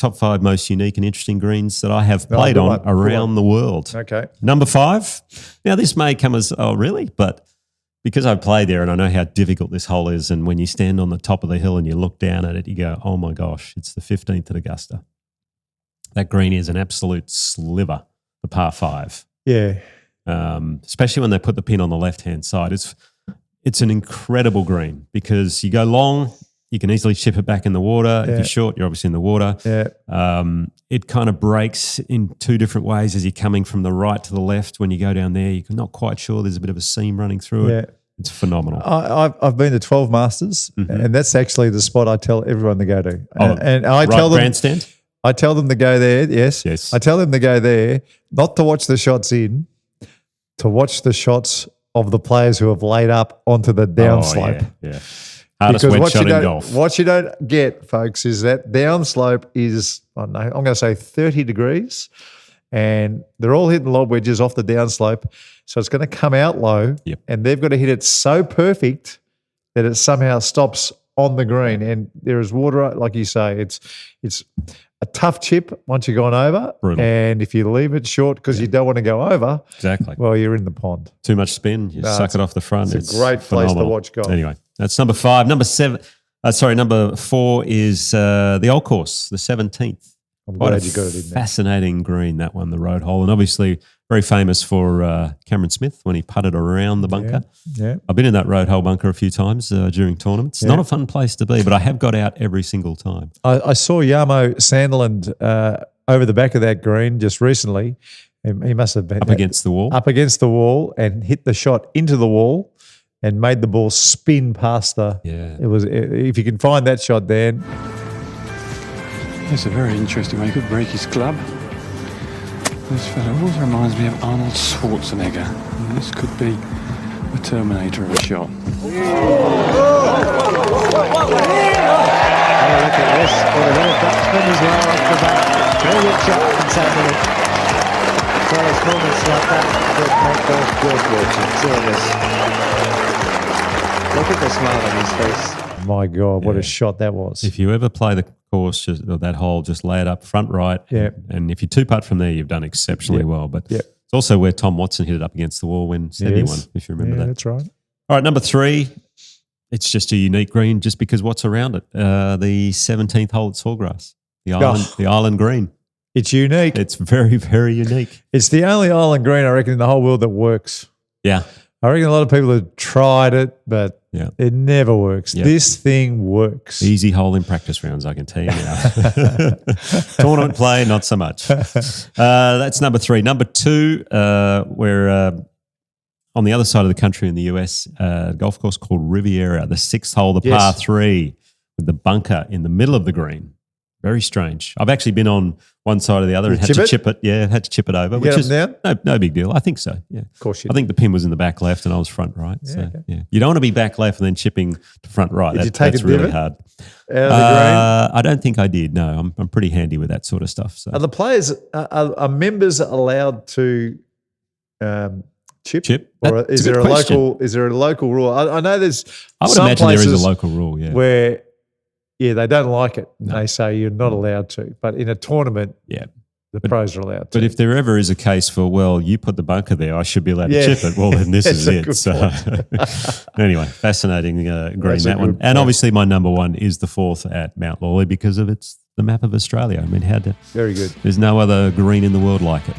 top 5 most unique and interesting greens that I have played on around the world. Okay. Number 5. Now, this may come as, oh, really? But because I've played there and I know how difficult this hole is, and when you stand on the top of the hill and you look down at it, you go, oh, my gosh, it's the 15th at Augusta. That green is an absolute sliver, the par 5. Yeah. Especially when they put the pin on the left-hand side. It's an incredible green because you go long, you can easily chip it back in the water. If you're short, you're obviously in the water. Yeah. It kind of breaks in 2 different ways as you're coming from the right to the left. When you go down there, you're not quite sure. There's a bit of a seam running through it. It's phenomenal. I've been to 12 Masters, and that's actually the spot I tell everyone to go to. And I tell them grandstand. I tell them to go there. Yes. I tell them to go there, not to watch the shots in, to watch the shots of the players who have laid up onto the downslope. Yeah. Hardest wedge shot in golf. What you don't get, folks, is that downslope is, I don't know, I'm going to say 30 degrees, and they're all hitting lob wedges off the downslope. So it's going to come out low, and they've got to hit it so perfect that it somehow stops on the green. And there is water, like you say, it's a tough chip once you've gone over. Brutal. And if you leave it short because you don't want to go over, well, you're in the pond. Too much spin, you suck it off the front. It's a great place to watch golf. Anyway, that's number 5. Number 4 is the Old Course, the 17th. I'm glad you got it in there. Fascinating green, that one, the road hole. And obviously very famous for Cameron Smith when he putted around the bunker. Yeah. I've been in that road hole bunker a few times during tournaments. Not a fun place to be, but I have got out every single time. I saw Yarmo Sanderland over the back of that green just recently. He must have been up against the wall and hit the shot into the wall and made the ball spin past the. Yeah. If you can find that shot, Dan. It's a very interesting way. He could break his club. This fellow always reminds me of Arnold Schwarzenegger. And this could be the Terminator of a shot. Have a look at this. For the little batsman as well off the bat. Very good shot from Sanderland. So it's moments like that make golf worth watching. Serious. Look at the smile on his face. My God, what a shot that was. If you ever play the course, or that hole, just lay it up front right. And if you 2-putt from there, you've done exceptionally well. But it's also where Tom Watson hit it up against the wall when Seve won, if you remember that. That's right. All right, number 3, it's just a unique green just because what's around it. The 17th hole at Sawgrass, the island green. It's unique. It's very, very unique. It's the only island green, I reckon, in the whole world that works. Yeah. I reckon a lot of people have tried it, but it never works. Yep. This thing works. Easy hole in practice rounds, I can tell you now. Tournament play, not so much. That's number 3. Number 2, we're on the other side of the country in the US, a golf course called Riviera, the 6th hole, the par 3, with the bunker in the middle of the green. Very strange. I've actually been on one side or the other and had to chip it. Yeah, had to chip it over. Which is no big deal. I think so. Yeah, of course you. I think the pin was in the back left and I was front right. You don't want to be back left and then chipping to front right. That's really hard. Out of the green? I don't think I did. No, I'm pretty handy with that sort of stuff. So. Are the players are members allowed to chip? Or is there a local rule? I know there's. I would imagine there is a local rule. Yeah, where. Yeah, they don't like it. No. They say you're not allowed to. But in a tournament, the pros are allowed to. But if there ever is a case for, well, you put the bunker there, I should be allowed to chip it, well, then this is it. So anyway, fascinating green, that one. And obviously my number 1 is the 4th at Mount Lawley because of it's the map of Australia. I mean, very good. There's no other green in the world like it.